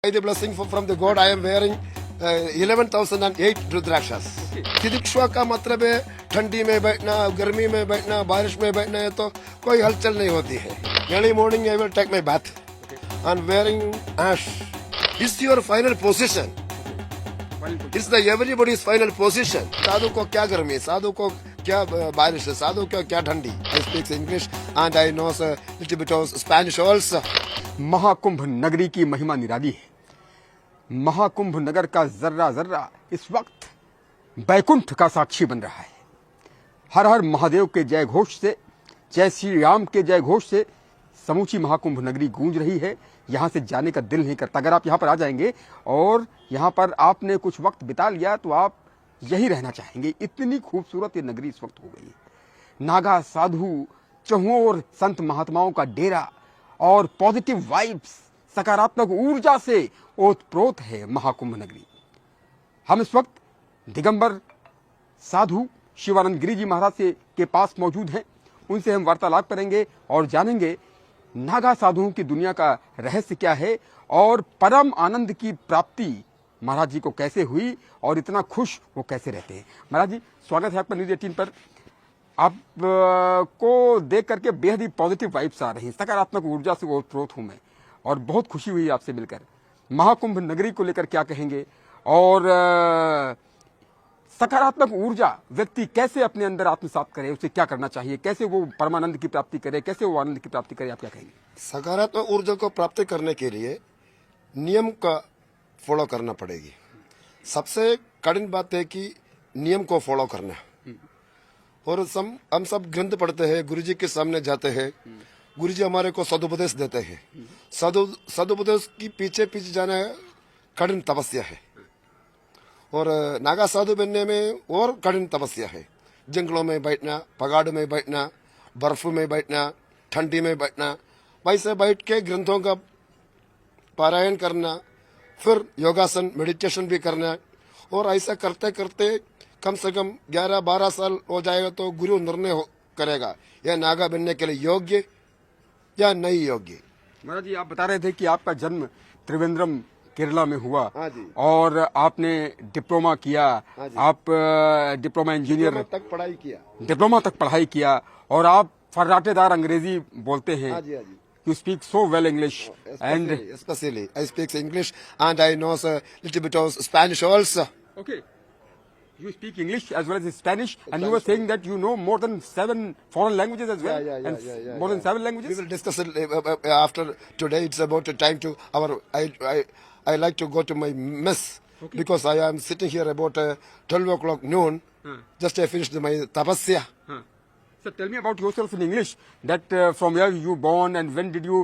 By the blessing from the God, I am wearing 11,008 रुद्राक्षस। तिदीक्षा का मतलब है ठंडी में बैठना, गर्मी में बैठना, बारिश में बैठना है तो कोई हलचल नहीं होती है। Early morning I will take my bath and wearing ash. It's your final position. It's the everybody's final position. साधु को क्या गर्मी, साधु को क्या बारिश, साधु को क्या ठंडी। I speak English and I know a little bit of Spanish also. Mahakumbh नगरी की महिमा निराली है। महाकुंभ नगर का जर्रा जर्रा इस वक्त बैकुंठ का साक्षी बन रहा है। हर हर महादेव के जय घोष से, जय श्री राम के जय घोष से समूची महाकुंभ नगरी गूंज रही है। यहाँ से जाने का दिल नहीं करता। अगर आप यहाँ पर आ जाएंगे और यहाँ पर आपने कुछ वक्त बिता लिया तो आप यही रहना चाहेंगे। इतनी खूबसूरत ये नगरी इस वक्त हो गई है। नागा साधु, चहुओर संत महात्माओं का डेरा और पॉजिटिव वाइब्स, सकारात्मक ऊर्जा से ओतप्रोत है महाकुंभ नगरी। हम इस वक्त दिगंबर साधु शिवानंद गिरी जी महाराज के पास मौजूद हैं। उनसे हम वार्तालाप करेंगे और जानेंगे नागा साधुओं की दुनिया का रहस्य क्या है और परम आनंद की प्राप्ति महाराज जी को कैसे हुई और इतना खुश वो कैसे रहते हैं। महाराज जी, स्वागत है आपका न्यूज 18 पर। आप को देख करके बेहद ही पॉजिटिव वाइब्स आ रही हैं, सकारात्मक ऊर्जा से ओतप्रोत हूं मैं और बहुत खुशी हुई आपसे मिलकर। महाकुंभ नगरी को लेकर क्या कहेंगे और सकारात्मक ऊर्जा व्यक्ति कैसे अपने अंदर आत्मसात करे, उसे क्या करना चाहिए, कैसे वो परमानंद की प्राप्ति करे, कैसे वो आनंद की प्राप्ति करे, आप क्या कहेंगे? सकारात्मक ऊर्जा को प्राप्त करने के लिए नियम का फॉलो करना पड़ेगी। सबसे कठिन बात है कि नियम को फॉलो करना। और हम सब ग्रंथ पढ़ते हैं, गुरुजी के सामने जाते हैं, गुरुजी हमारे को सदुपदेश देते हैं। सदुपदेश की पीछे पीछे जाना कठिन तपस्या है और नागा साधु बनने में और कठिन तपस्या है। जंगलों में बैठना, पहाड़ में बैठना, बर्फ में बैठना, ठंडी में बैठना, वैसे बैठ के ग्रंथों का पारायण करना, फिर योगासन मेडिटेशन भी करना और ऐसा करते करते कम से कम 11-12 साल हो जाएगा तो गुरु निर्णय करेगा यह नागा बनने के लिए योग्य या नहीं योग्य। महाराज जी, आप बता रहे थे कि आपका जन्म त्रिवेंद्रम केरला में हुआ। हाँ जी। और आपने डिप्लोमा किया। हाँ जी। आप डिप्लोमा इंजीनियर डिप्लोमा तक पढ़ाई किया और आप फर्राटेदार अंग्रेजी बोलते हैं। हाँ जी, हाँ जी। You speak so well English and especially I speak English and I know a little bit of Spanish also. Okay. You speak English as well as Spanish, and you were saying that you know more than 7 foreign languages as well. Yeah. More than 7 languages. We will discuss it after today. It's about the time to our. I like to go to my mess because I am sitting here about 12 o'clock noon. Just I finished my tapasya. So tell me about yourself in English. That from where you born and when did you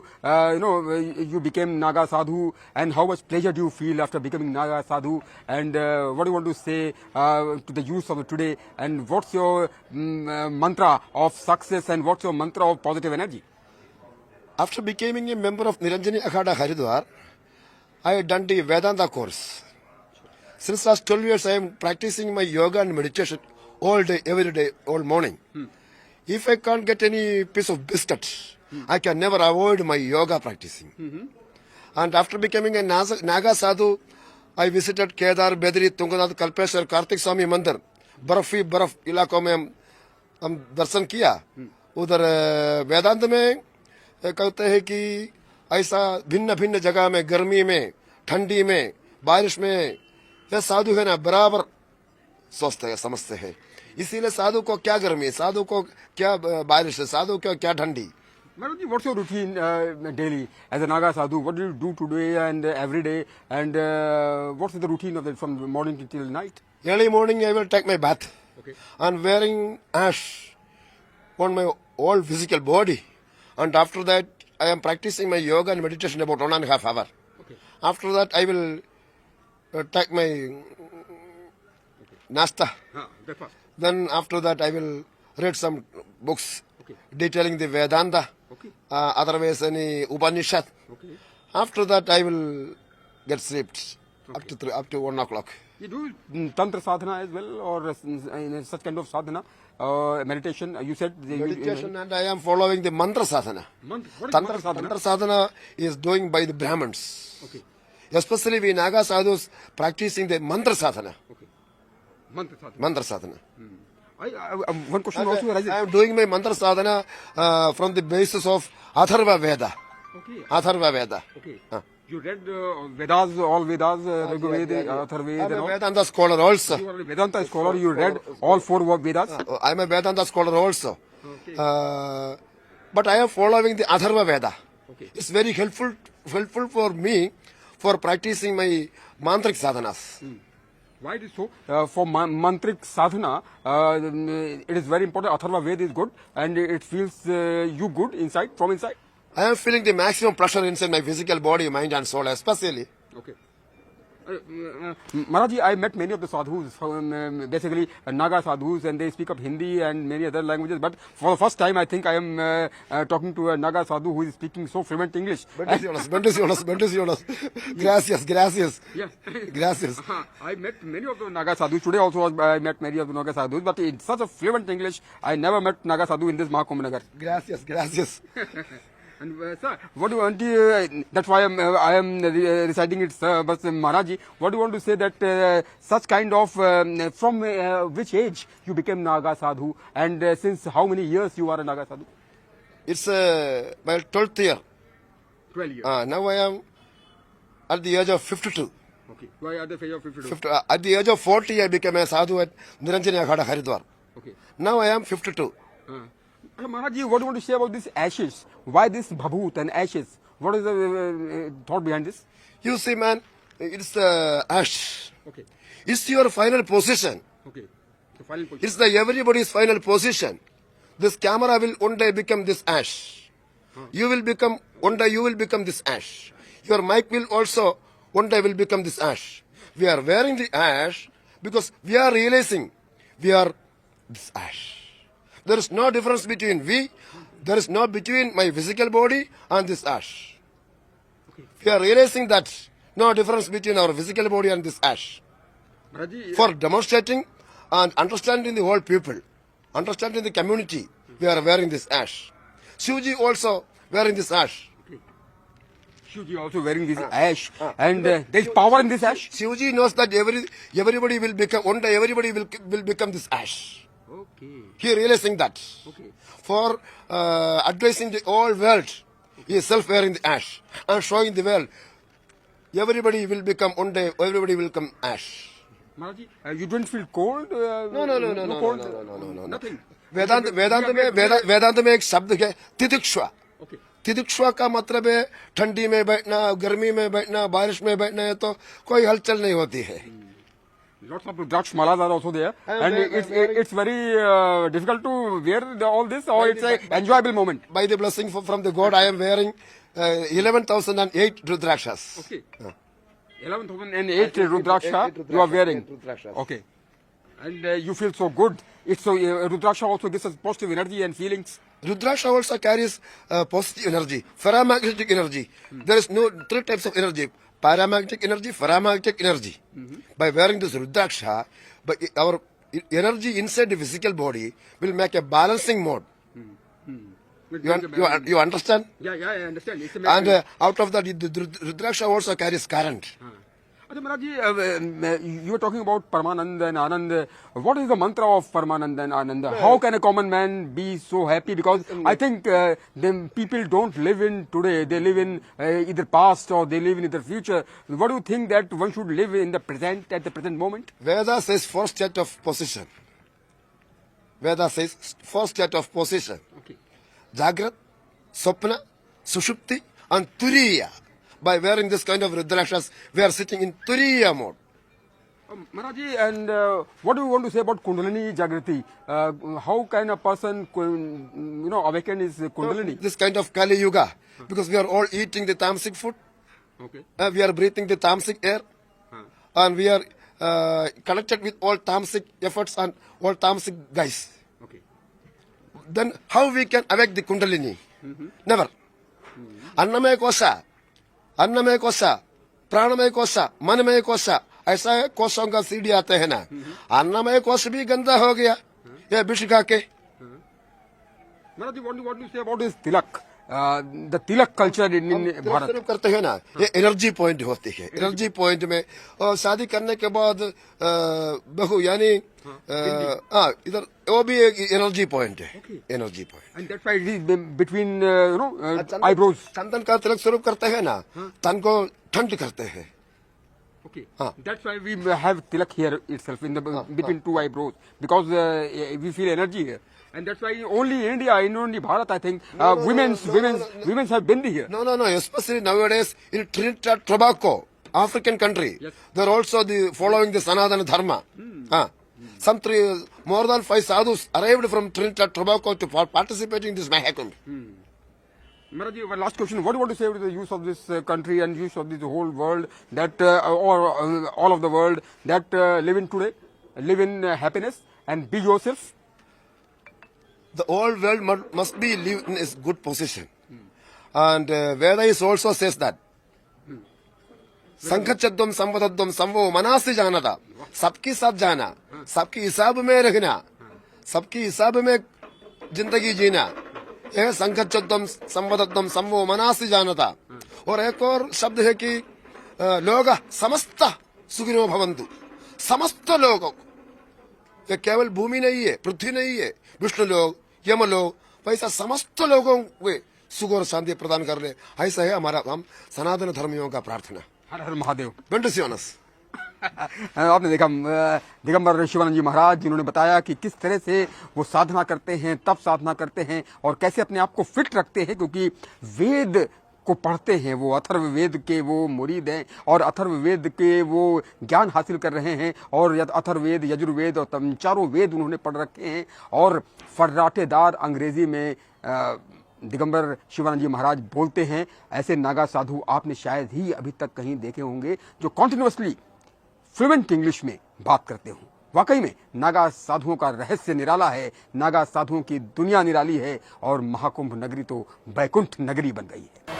you became Naga Sadhu, and how much pleasure do you feel after becoming Naga Sadhu, and what do you want to say to the youth of today, and what's your mantra of success and what's your mantra of positive energy? After becoming a member of Niranjani Akhada Haridwar, I had done the Vedanta course. Since last 12 years, I am practicing my yoga and meditation all day, every day, all morning. If I can't get any piece of biscuit, I can never avoid my yoga practicing. And after becoming a Naga Sadhu, I visited Kedar, Bedri, Tunganath, Kalpeshwar, Kartik Swami Mandir. बर्फ इलाकों में हम दर्शन किया। उधर वेदांत में कहते हैं कि ऐसा भिन्न भिन्न जगह में, गर्मी में, ठंडी में, बारिश में, यह साधु है ना बराबर स्वस्थ है, समझते हैं। इसीलिए साधु को क्या गर्मी, साधु को क्या बारिश, साधु को क्या ठंडी। Madam, what's your routine daily as a Naga Sadhu? What do you do today and every day, and what's the routine of it from morning till night? Early morning I will take my bath and wearing ash on my whole physical body, and after that I am practicing my yoga and meditation about 1.5 hours. After that I will take my nasta. Then after that I will read some books detailing the Vedanta, otherwise any Upanishad. After that I will get sleep up to 1 o'clock. You do Tantra sadhana as well, or such kind of sadhana, meditation? You said meditation, and I am following the mantra sadhana. What is mantra sadhana? Tantra sadhana is doing by the Brahmins. Especially we Naga sadhus practicing the mantra sadhana. Okay. Mantra sadhana. Mantra sadhana. One question also arises. I am doing my mantra sadhana from the basis of Atharva Veda. Okay. Atharva Veda. Okay. You read Vedas, all Vedas, Rigveda, Atharvaveda, I'm and a all? Vedanta scholar also. You are a Vedanta scholar. You read all four Vedas. I'm a Vedanta scholar also. Okay. But I am following the Atharva Veda. Okay. It's very helpful for me for practicing my mantric sadhanas. Why it is so? For mantric sadhana, it is very important. Atharva Veda is good, and it feels you good inside, from inside. I am feeling the maximum pleasure inside my physical body, mind and soul especially. Okay. Maharaji, I met many of the sadhus, basically Naga sadhus, and they speak of Hindi and many other languages. But for the first time, I think I am talking to a Naga sadhu who is speaking so fluent English. Bendiciones. Gracias. Yes. Gracias. I met many of the Naga sadhus. Today also I met many of the Naga sadhus, but in such a fluent English, I never met Naga sadhu in this Mahakumbh Nagar. Gracias. And sir, what do you want to, that's why I am reciting it, sir, but Maharaji, what do you want to say that such kind of, from which age you became Naga sadhu, and since how many years you are a Naga sadhu? It's my 12th year. 12 years. Now I am at the age of 52. Okay. Why are the age of 52? At the age of 40, I became a sadhu at Niranjani Akhada, Haridwar. Okay. Now I am 52. Maharaji, what do you want to say about these ashes? Why this bhabut and ashes? What is the thought behind this? You see, man, it's ash. Okay. It's your final position. Okay. The final position. It's the everybody's final position. This camera will one day become this ash. One day you will become this ash. Your mic will also one day will become this ash. We are wearing the ash because we are realizing we are this ash. There is no difference between there is no between my physical body and this ash. Okay. We are realizing that no difference between our physical body and this ash. Maharaji, For demonstrating and understanding the whole people, understanding the community, we are wearing this ash. Shivji also wearing this ash. Shivji also wearing this ash, and there is power in this ash. Shivji knows that everybody will become, one day everybody will become this ash. Okay. He realizing that. Okay. For advising the whole world, he is self-wearing the ash and showing the world, everybody will become, one day everybody will become ash. Maharaji, you don't feel cold? No. Nothing. वेदांत में एक शब्द है तितिक्षा. Okay. तितिक्षा का मतलब है ठंडी में बैठना, गर्मी में बैठना, बारिश में बैठना है तो कोई हलचल नहीं होती है. Lots of Rudraksh malas are also there, and it's very difficult to wear all this, or it's an enjoyable moment. By the blessing from the God, I am wearing 11,008 Rudrakshas. Okay. 11,008 Rudraksha you are wearing. Okay. And you feel so good. It's so Rudraksha also gives us positive energy and feelings. Rudraksha also carries positive energy, paramagnetic energy. There is no three types of energy: paramagnetic energy, paramagnetic energy. By wearing this Rudraksha, our energy inside the physical body will make a balancing mode. You understand? Yeah, I understand. It's And out of that, the Rudraksha also carries current. Maharaji, you were talking about Paramanand and Anand. What is the mantra of Paramanand and Anand? How can a common man be so happy? Because I think people don't live in today. They live in either past or they live in either future. What do you think that one should live in the present, at the present moment? Veda says first state of position. Veda says first state of position. Okay. Jagrat, Swapna, Sushupti and Turiya. By wearing this kind of Rudrakshas, we are sitting in Turiya mode. Maharaji, and what do you want to say about Kundalini Jagrati? How can a person, awaken his Kundalini? This kind of Kali Yuga, because we are all eating the tamasic food, Okay. we are breathing the tamasic air, and we are connected with all tamasic efforts and all tamasic guys. Okay. Then how we can awake the Kundalini? Never. Annamaya kosha, pranamaya kosha, manamaya kosha. ऐसा है कोशों का सीढ़ी आते हैं ना. अन्नमय कोश भी गंदा हो गया ये विष खा के. Maharaji, what do you say about his tilak? The tilak culture in tilak Bharat. स्वरूप करते हैं ना, ये एनर्जी पॉइंट होती है। एनर्जी पॉइंट में और शादी करने के बाद बहू यानी इधर वो भी एक एनर्जी पॉइंट है, energy point. And that's why it is between eyebrows. चंदन का तिलक स्वरूप करते हैं ना, तन को ठंड करते हैं। Okay. हाँ। That's why we have tilak here itself in the between two eyebrows because we feel energy here. And that's why only India, only Bharat, I think, women's have been here. No. Especially nowadays in Trinidad Tobago, African country, Yes. they're also following the Sanatana Dharma. Some more than 5 sadhus arrived from Trinidad Tobago to participate in this Mahakund. Maharaj ji, one last question. What do you want to say to the youth of this country and youth of this whole world, that or all of the world, that live in today, live in happiness and be yourself? The whole world must be live in a good position. And Veda also says that. संखचद्वम संवदद्वम संवो मनासी जाना था, सबकी सब जाना, सबकी हिसाब में रखना, सबकी हिसाब में जिंदगी जीना, यह संखचद्वम संवदद्वम संवो मनासी जाना था। और एक और शब्द है कि लोग समस्त सुखिनो भवन्तु, समस्त लोग, ये केवल भूमि नहीं है, पृथ्वी नहीं है, विष्णु लोग, यम लोग, वैसा समस्त लोगों को सुख और शांति प्रदान कर ले, ऐसा है हमारा हम सनातन धर्मियों का प्रार्थना। हर हर महादेव। बेंडिसियोनस। आपने देखा दिगंबर शिवानंद जी महाराज जिन्होंने बताया कि किस तरह से वो साधना करते हैं, तब साधना करते हैं और कैसे अपने आप को फिट रखते हैं, क्योंकि वेद को पढ़ते हैं, वो अथर्ववेद के वो मुरीद हैं और अथर्ववेद के वो ज्ञान हासिल कर रहे हैं और अथर्ववेद, यजुर्वेद और चारों वेद उन्होंने पढ़ रखे हैं और फर्राटेदार अंग्रेजी में दिगंबर शिवानंद जी महाराज बोलते हैं। ऐसे नागा साधु आपने शायद ही अभी तक कहीं देखे होंगे जो कॉन्टिन्यूअसली फ्लुएंट इंग्लिश में बात करते हों। वाकई में नागा साधुओं का रहस्य निराला है, नागा साधुओं की दुनिया निराली है और महाकुंभ नगरी तो बैकुंठ नगरी बन गई है।